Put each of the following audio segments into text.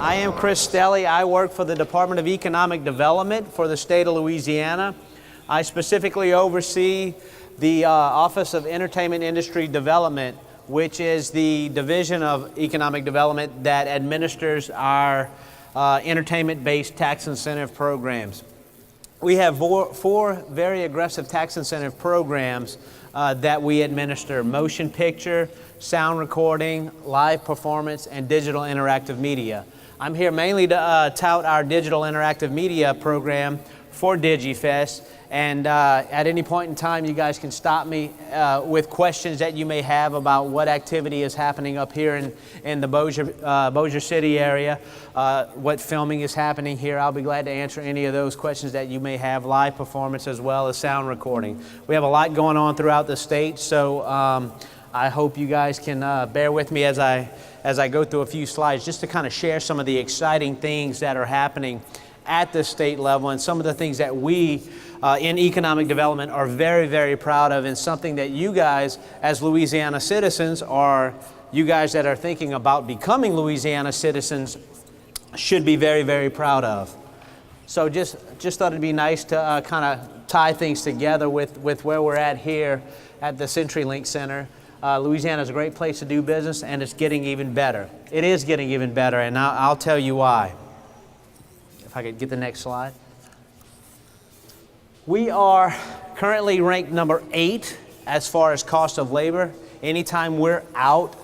I am Chris Stelly. I work for the Department of Economic Development for the state of Louisiana. I specifically oversee the Office of Entertainment Industry Development, which is the division of economic development that administers our entertainment-based tax incentive programs. We have four very aggressive tax incentive programs that we administer: motion picture, sound recording, live performance, and digital interactive media. I'm here mainly to tout our digital interactive media program for DigiFS, and at any point in time you guys can stop me with questions that you may have about what activity is happening up here in the Bossier City area, what filming is happening here. I'll be glad to answer any of those questions that you may have, live performance as well as sound recording. We have a lot going on throughout the state, so I hope you guys can bear with me as I go through a few slides just to kind of share some of the exciting things that are happening at the state level and some of the things that we in economic development are very, very proud of, and something that you guys as Louisiana citizens, or you guys that are thinking about becoming Louisiana citizens, should be very, very proud of. So just thought it'd be nice to kind of tie things together with where we're at here at the CenturyLink Center. Louisiana is a great place to do business, and it's getting even better. It is getting even better, and I'll tell you why. If I could get the next slide. We are currently ranked number 8 as far as cost of labor. Anytime we're out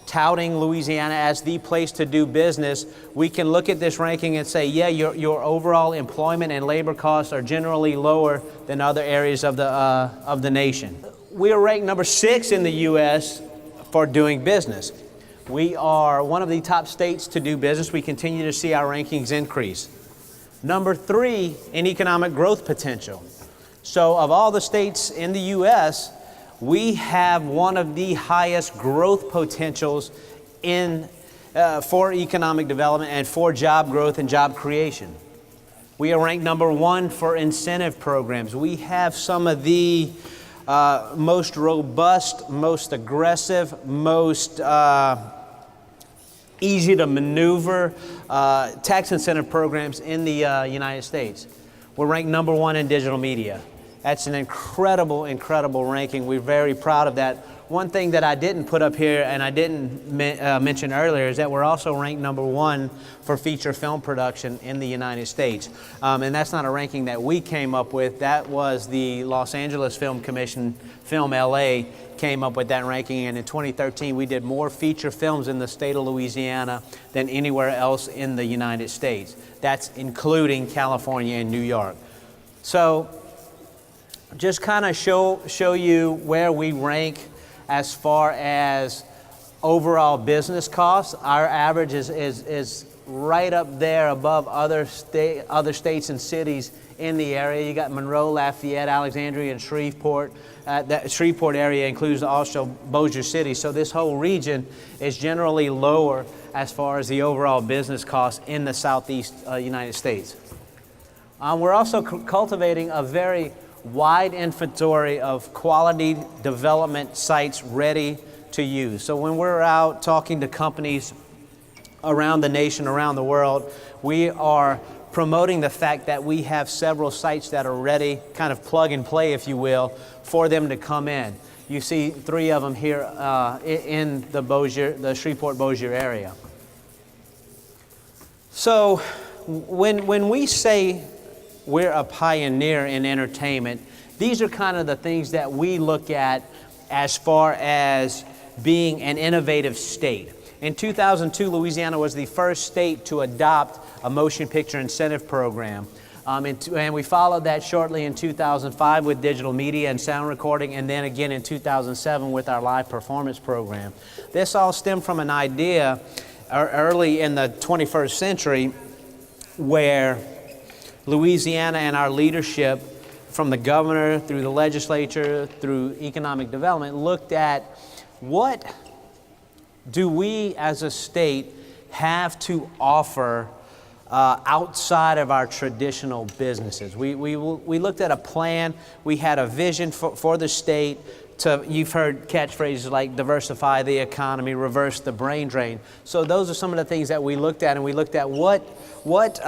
touting Louisiana as the place to do business, we can look at this ranking and say, yeah, your overall employment and labor costs are generally lower than other areas of the nation. We are ranked number 6 in the U.S. for doing business. We are one of the top states to do business. We continue to see our rankings increase. Number 3 in economic growth potential. So of all the states in the U.S., we have one of the highest growth potentials for economic development and for job growth and job creation. We are ranked number 1 for incentive programs. We have some of the most robust, most aggressive, most easy to maneuver tax incentive programs in the United States. We're ranked number 1 in digital media. That's an incredible, incredible ranking. We're very proud of that. One thing that I didn't put up here and I didn't mention earlier is that we're also ranked number 1 for feature film production in the United States. And that's not a ranking that we came up with. That was the Los Angeles Film Commission, Film LA, came up with that ranking. And in 2013, we did more feature films in the state of Louisiana than anywhere else in the United States. That's including California and New York. So just kind of show you where we rank as far as overall business costs. Our average is right up there above other states and cities in the area. You got Monroe, Lafayette, Alexandria, and Shreveport. That Shreveport area includes also Bossier City. So this whole region is generally lower as far as the overall business costs in the southeast United States. We're also cultivating a very wide inventory of quality development sites ready to use. So when we're out talking to companies around the nation, around the world, we are promoting the fact that we have several sites that are ready, kind of plug and play, if you will, for them to come in. You see 3 of them here in the Shreveport-Bossier area. So when we say we're a pioneer in entertainment, these are kind of the things that we look at as far as being an innovative state. In 2002, Louisiana was the first state to adopt a motion picture incentive program. And we followed that shortly in 2005 with digital media and sound recording, and then again in 2007 with our live performance program. This all stemmed from an idea early in the 21st century where Louisiana and our leadership, from the governor through the legislature through economic development, looked at what do we as a state have to offer outside of our traditional businesses. We looked at a plan, we had a vision for the state you've heard catchphrases like diversify the economy, reverse the brain drain. So those are some of the things that we looked at, and we looked at what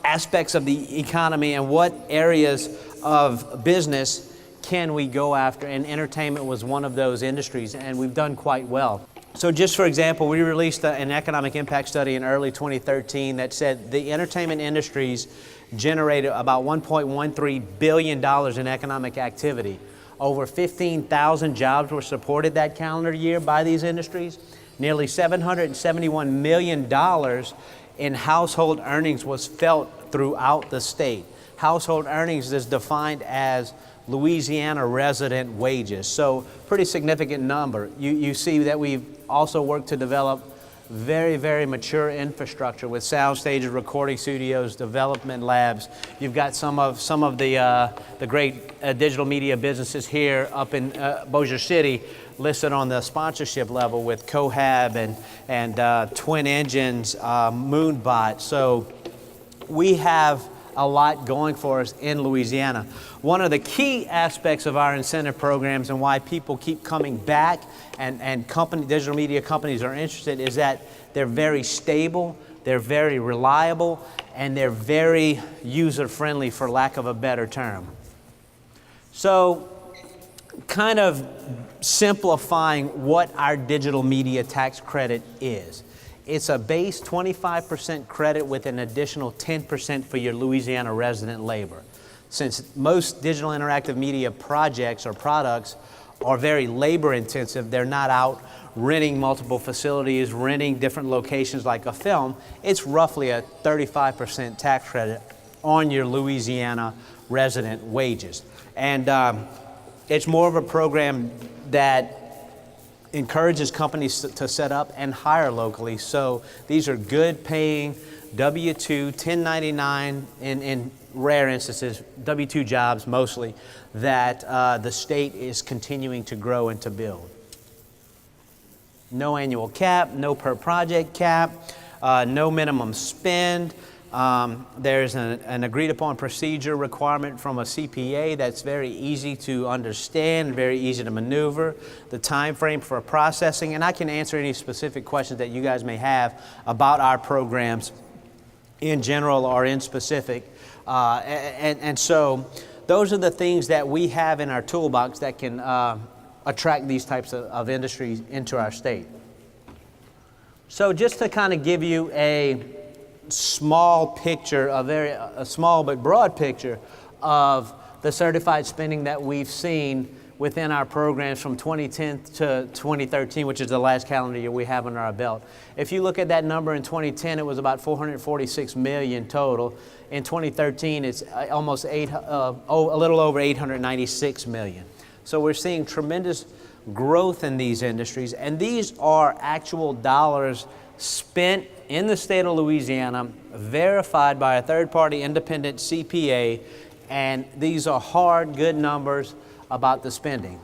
aspects of the economy and what areas of business can we go after, and entertainment was one of those industries, and we've done quite well. So just for example, we released an economic impact study in early 2013 that said the entertainment industries generated about $1.13 billion in economic activity. Over 15,000 jobs were supported that calendar year by these industries. Nearly $771 million in household earnings was felt throughout the state. Household earnings is defined as Louisiana resident wages. So pretty significant number. You see that we've also worked to develop very, very mature infrastructure with sound stages, recording studios, development labs. You've got some of the great digital media businesses here up in Bossier City listed on the sponsorship level with Cohab and Twin Engines, Moonbot. So we have a lot going for us in Louisiana. One of the key aspects of our incentive programs and why people keep coming back and digital media companies are interested is that they're very stable, they're very reliable, and they're very user-friendly, for lack of a better term. So, kind of simplifying what our digital media tax credit is. It's a base 25% credit with an additional 10% for your Louisiana resident labor. Since most digital interactive media projects or products are very labor intensive, they're not out renting multiple facilities, renting different locations like a film, it's roughly a 35% tax credit on your Louisiana resident wages. And it's more of a program that encourages companies to set up and hire locally. So these are good paying W-2, 1099 in rare instances, W-2 jobs mostly, that the state is continuing to grow and to build. No annual cap, no per project cap, no minimum spend. There's an agreed upon procedure requirement from a CPA that's very easy to understand, very easy to maneuver. The time frame for processing, and I can answer any specific questions that you guys may have about our programs in general or in specific. And so those are the things that we have in our toolbox that can attract these types of industries into our state. So just to kind of give you a small picture, a small but broad picture of the certified spending that we've seen within our programs from 2010 to 2013, which is the last calendar year we have under our belt. If you look at that number in 2010, it was about 446 million total. In 2013, it's almost a little over 896 million. So we're seeing tremendous growth in these industries, and these are actual dollars spent in the state of Louisiana, verified by a third-party independent CPA, and these are hard, good numbers about the spending.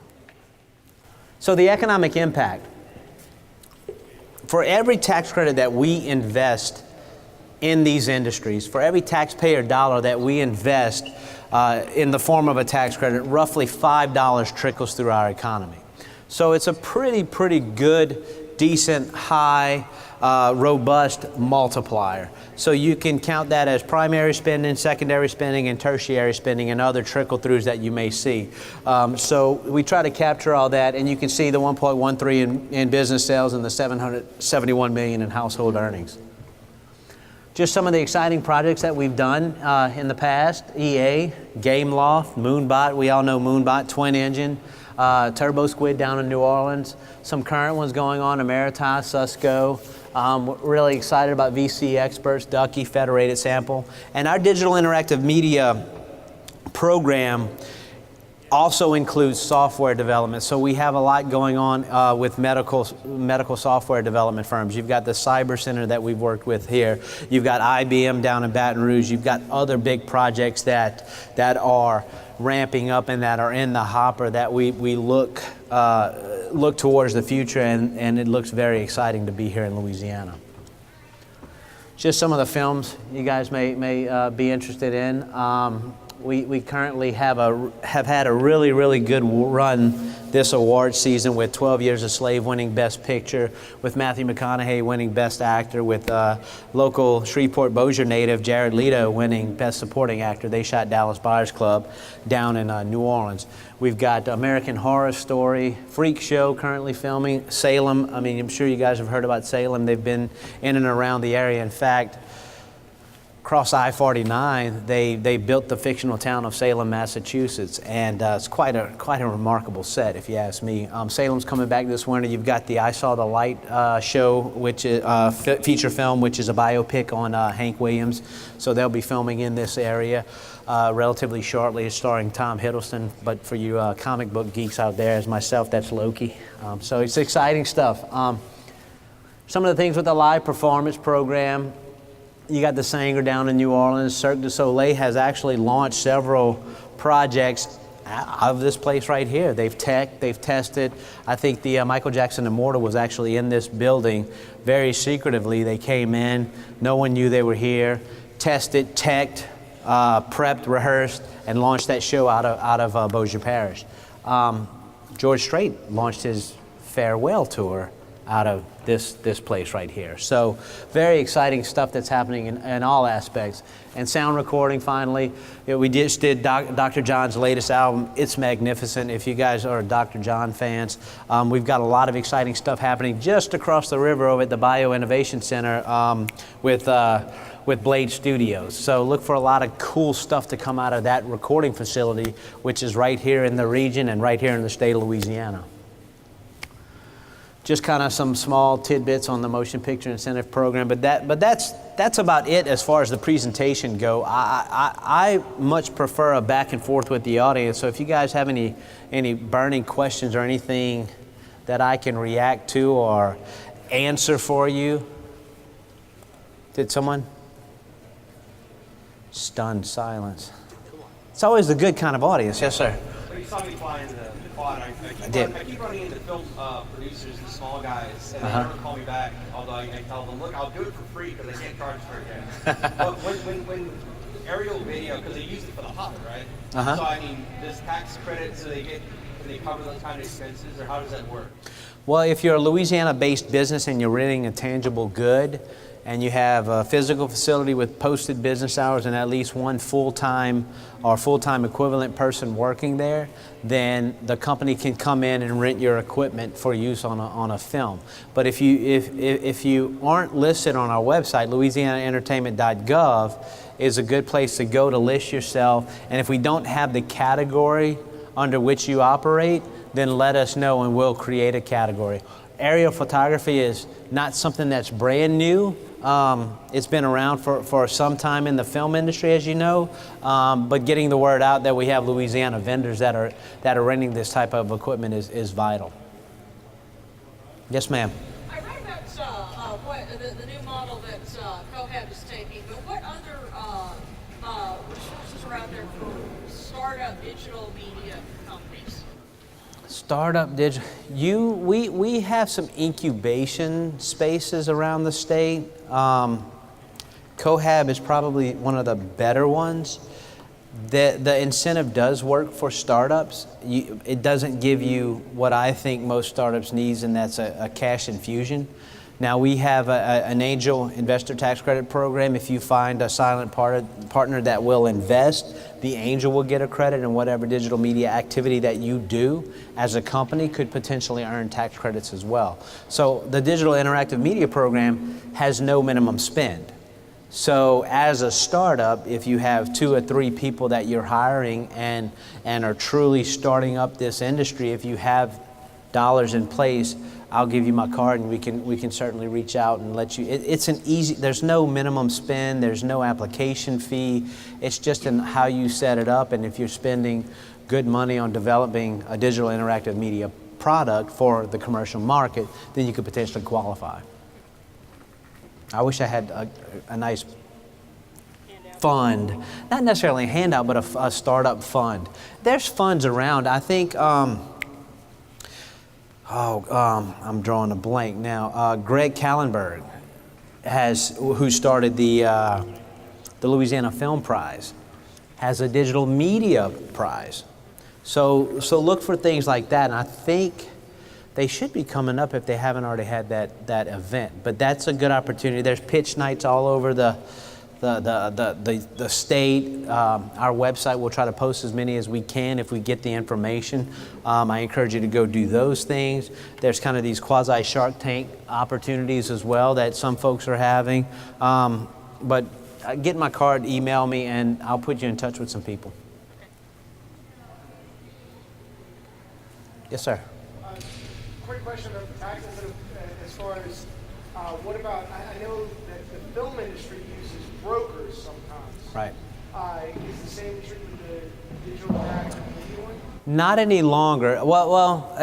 So the economic impact. For every tax credit that we invest in these industries, for every taxpayer dollar that we invest in the form of a tax credit, roughly $5 trickles through our economy. So it's a pretty good, decent, high, robust multiplier. So you can count that as primary spending, secondary spending, and tertiary spending, and other trickle-throughs that you may see. So we try to capture all that, and you can see the 1.13 in business sales and the 771 million in household earnings. Just some of the exciting projects that we've done in the past: EA, Gameloft, Moonbot, we all know Moonbot, Twin Engine, Turbo Squid down in New Orleans, some current ones going on, Ameritas, Susco. We're really excited about VC Experts, Ducky, Federated Sample. And our digital interactive media program also includes software development. So we have a lot going on with medical software development firms. You've got the Cyber Center that we've worked with here. You've got IBM down in Baton Rouge. You've got other big projects that are ramping up and that are in the hopper that we look towards the future, and it looks very exciting to be here in Louisiana. Just some of the films you guys may be interested in. We currently have had a really good run this award season, with 12 Years a Slave winning Best Picture, with Matthew McConaughey winning Best Actor, with local Shreveport Bossier native Jared Leto winning Best Supporting Actor. They shot Dallas Buyers Club down in New Orleans. We've got American Horror Story, Freak Show currently filming, Salem. I mean, I'm sure you guys have heard about Salem. They've been in and around the area. In fact, across I-49, they built the fictional town of Salem, Massachusetts, and it's quite a remarkable set, if you ask me. Salem's coming back this winter. You've got the I Saw the Light show, which is feature film, which is a biopic on Hank Williams. So they'll be filming in this area relatively shortly. It's starring Tom Hiddleston, but for you comic book geeks out there, as myself, that's Loki. So it's exciting stuff. Some of the things with the live performance program. You got the Sanger down in New Orleans. Cirque du Soleil has actually launched several projects out of this place right here. They've tested. I think the Michael Jackson Immortal was actually in this building very secretively. They came in, no one knew they were here, tested, teched, prepped, rehearsed, and launched that show out of Bossier Parish. George Strait launched his farewell tour out of this place right here. So very exciting stuff that's happening in all aspects. And sound recording, finally. We just did Dr. John's latest album. It's magnificent. If you guys are Dr. John fans, we've got a lot of exciting stuff happening just across the river over at the Bio Innovation Center with Blade Studios. So look for a lot of cool stuff to come out of that recording facility, which is right here in the region and right here in the state of Louisiana. Just kind of some small tidbits on the Motion Picture Incentive Program, but that's about it as far as the presentation go. I much prefer a back and forth with the audience. So if you guys have any burning questions or anything that I can react to or answer for you. Did someone? Stunned silence. It's always the good kind of audience. Yes, sir. So you saw me fly in the quad. I keep running into film producers and small guys, and they never call me back. Although I tell them, look, I'll do it for free because I can't charge for it. But when aerial video, because they use it for the hobby, right? So I mean, does tax credits, can they cover those kind of expenses, or how does that work? Well, if you're a Louisiana-based business and you're renting a tangible good, and you have a physical facility with posted business hours and at least one full-time or full-time equivalent person working there, then the company can come in and rent your equipment for use on a film. But if you aren't listed on our website, louisianaentertainment.gov is a good place to go to list yourself. And if we don't have the category under which you operate, then let us know and we'll create a category. Aerial photography is not something that's brand new. It's been around for some time in the film industry, as you know, but getting the word out that we have Louisiana vendors that are renting this type of equipment is vital. Yes, ma'am. I read about the new model that Cohab is taking, but what other resources are out there for startup digital media companies? Startup digital. We have some incubation spaces around the state. Cohab is probably one of the better ones. The incentive does work for startups. It doesn't give you what I think most startups needs, and that's a cash infusion. Now we have an angel investor tax credit program. If you find a silent partner that will invest, the angel will get a credit, and whatever digital media activity that you do as a company could potentially earn tax credits as well. So the digital interactive media program has no minimum spend. So as a startup, if you have 2 or 3 people that you're hiring and are truly starting up this industry, if you have dollars in place, I'll give you my card and we can certainly reach out and let you. It's an easy, there's no minimum spend, there's no application fee. It's just in how you set it up, and if you're spending good money on developing a digital interactive media product for the commercial market, then you could potentially qualify. I wish I had a nice fund, not necessarily a handout, but a startup fund. There's funds around. I think, I'm drawing a blank now. Greg Kallenberg who started the Louisiana Film Prize, has a digital media prize. So look for things like that, and I think they should be coming up if they haven't already had that event. But that's a good opportunity. There's pitch nights all over the state. Our website, we'll try to post as many as we can if we get the information. I encourage you to go do those things. There's kind of these quasi Shark Tank opportunities as well that some folks are having. But get my card, email me, and I'll put you in touch with some people. Yes, sir. Quick question about the taxes, as far as what about, I know that the film industry uses brokers sometimes. Right. Is the same true with the digital interactive media one? Not any longer. Well,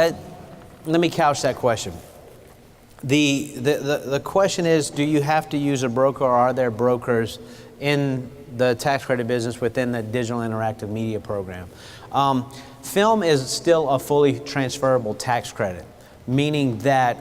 let me couch that question. The question is, do you have to use a broker, or are there brokers in the tax credit business within the digital interactive media program? Film is still a fully transferable tax credit, meaning that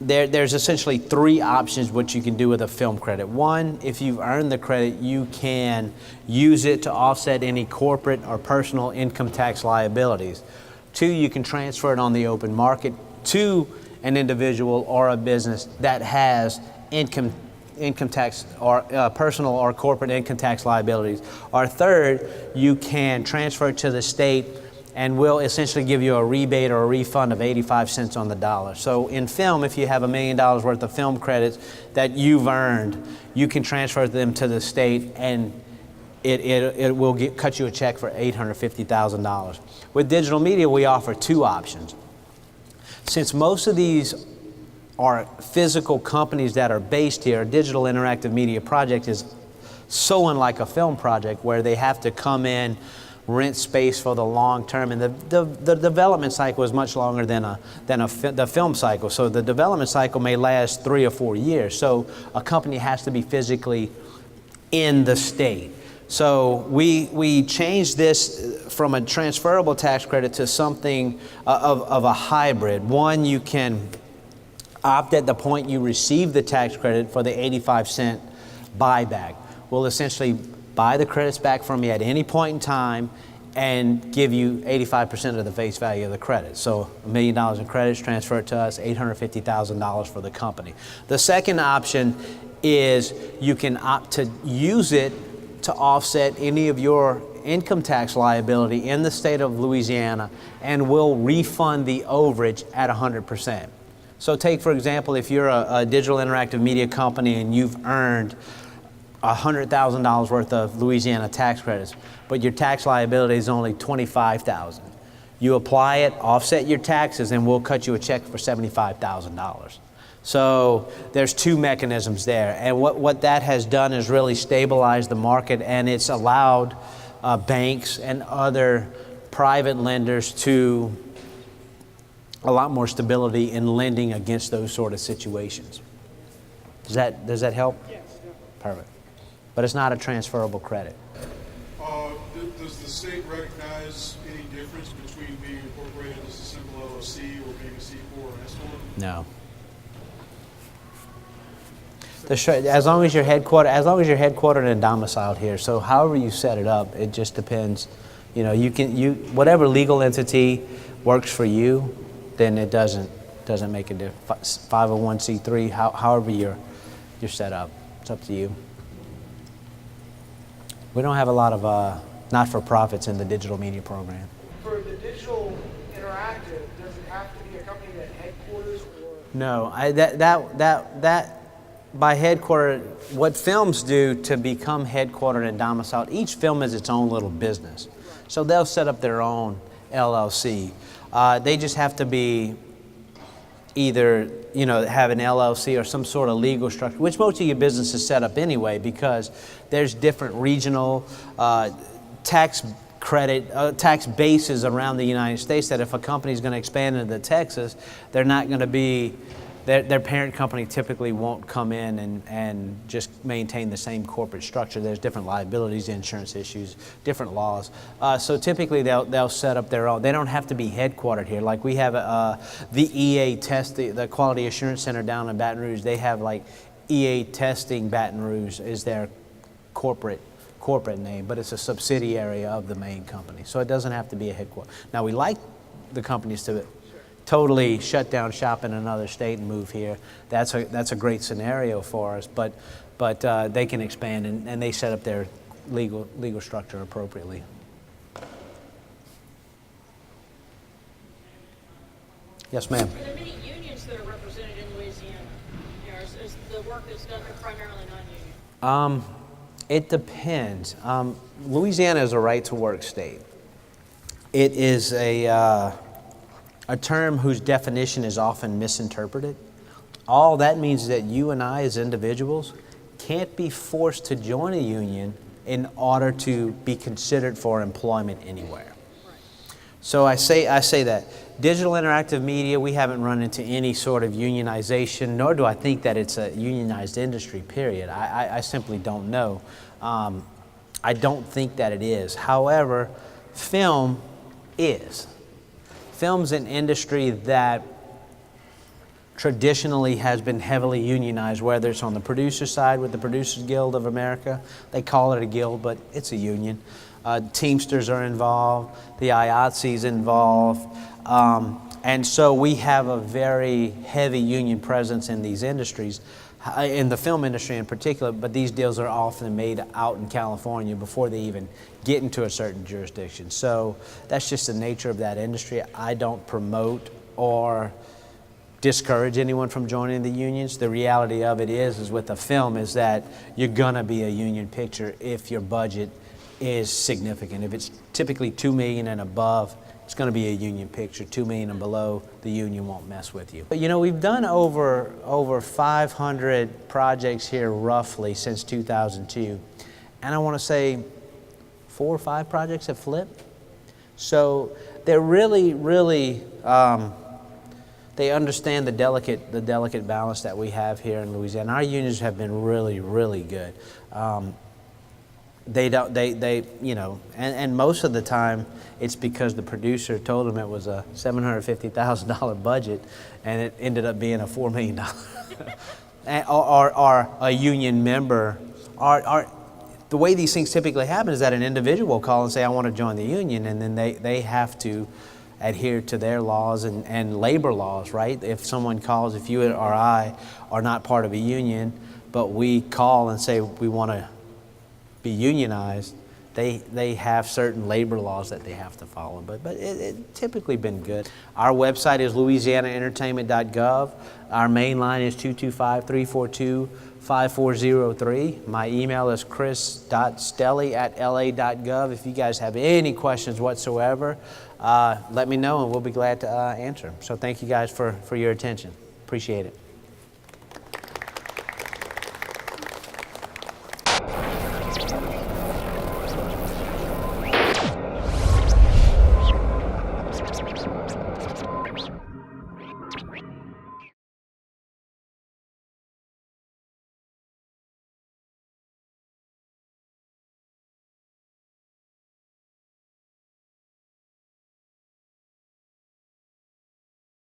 there's essentially three options what you can do with a film credit. One, if you've earned the credit, you can use it to offset any corporate or personal income tax liabilities. Two, you can transfer it on the open market to an individual or a business that has income tax or personal or corporate income tax liabilities. Or third, you can transfer it to the state and we'll essentially give you a rebate or a refund of 85 cents on the dollar. So in film, if you have $1 million worth of film credits that you've earned, you can transfer them to the state and it will cut you a check for $850,000. With digital media, we offer two options. Since most of these are physical companies that are based here, a digital interactive media project is so unlike a film project where they have to come in, rent space for the long term, and the development cycle is much longer than the film cycle. So the development cycle may last 3 or 4 years. So a company has to be physically in the state. So we changed this from a transferable tax credit to something of a hybrid. One, you can opt at the point you receive the tax credit for the 85-cent buyback. We'll essentially buy the credits back from you at any point in time and give you 85% of the face value of the credit. So $1 million in credits, transfer it to us, $850,000 for the company. The second option is you can opt to use it to offset any of your income tax liability in the state of Louisiana, and we'll refund the overage at 100%. So take, for example, if you're a digital interactive media company and you've earned $100,000 worth of Louisiana tax credits, but your tax liability is only $25,000. You apply it, offset your taxes, and we'll cut you a check for $75,000. So there's two mechanisms there. And what that has done is really stabilize the market, and it's allowed banks and other private lenders to a lot more stability in lending against those sort of situations. Does that help? Yes. Perfect. But it's not a transferable credit. Does the state recognize any difference between being incorporated as a simple LLC or being a C4 or an S-corp? No. As long as you're headquartered and domiciled here. So however you set it up, it just depends. You know, whatever legal entity works for you, then it doesn't make a difference. 501c3, however you're set up, it's up to you. We don't have a lot of not-for-profits in the digital media program. For the digital interactive, does it have to be a company that headquarters or? No, that by headquarter, what films do to become headquartered and domiciled, each film is its own little business. So they'll set up their own LLC. They just have to be either, have an LLC or some sort of legal structure, which most of your business is set up anyway, because there's different regional tax credit, tax bases around the United States that if a company is going to expand into Texas, they're not going to be, their parent company typically won't come in and just maintain the same corporate structure. There's different liabilities, insurance issues, different laws. So typically they'll set up their own. They don't have to be headquartered here. Like we have the EA test, the Quality Assurance Center down in Baton Rouge. They have like EA Testing Baton Rouge is their corporate corporate name, but it's a subsidiary of the main company. So it doesn't have to be a headquarters. Now, we like the companies to totally shut down shop in another state and move here. That's a great scenario for us, but they can expand and they set up their legal structure appropriately. Yes, ma'am. Are there many unions that are represented in Louisiana? You know, is the work that's done there primarily non-union? It depends. Louisiana is a right-to-work state. It is a term whose definition is often misinterpreted. All that means is that you and I as individuals can't be forced to join a union in order to be considered for employment anywhere. So I say that digital interactive media, we haven't run into any sort of unionization, nor do I think that it's a unionized industry, period. I simply don't know. I don't think that it is. However, film is. Film's an industry that traditionally has been heavily unionized, whether it's on the producer side with the Producers Guild of America. They call it a guild, but it's a union. Teamsters are involved, the IATSE's involved, and so we have a very heavy union presence in these industries, in the film industry in particular, but these deals are often made out in California before they even get into a certain jurisdiction. So that's just the nature of that industry. I don't promote or discourage anyone from joining the unions. The reality of it is with a film is that you're gonna be a union picture if your budget is significant. If it's typically $2 million and above, it's going to be a union picture. $2 million and below, the union won't mess with you. But you know, we've done over 500 projects here roughly since 2002, and I want to say 4 or 5 projects have flipped. So they're really, they understand the delicate balance that we have here in Louisiana. Our unions have been really good. They you know, and most of the time it's because the producer told them it was a $750,000 budget and it ended up being a $4 million. or a union member. The way these things typically happen is that an individual will call and say, I want to join the union, and then they have to adhere to their laws and labor laws, right? If someone calls, if you or I are not part of a union, but we call and say we want to be unionized, they have certain labor laws that they have to follow, but it's typically been good. Our website is louisianaentertainment.gov. Our main line is 225-342-5403. My email is chris.stelly@la.gov. If you guys have any questions whatsoever, let me know and we'll be glad to answer them. So thank you guys for your attention. Appreciate it.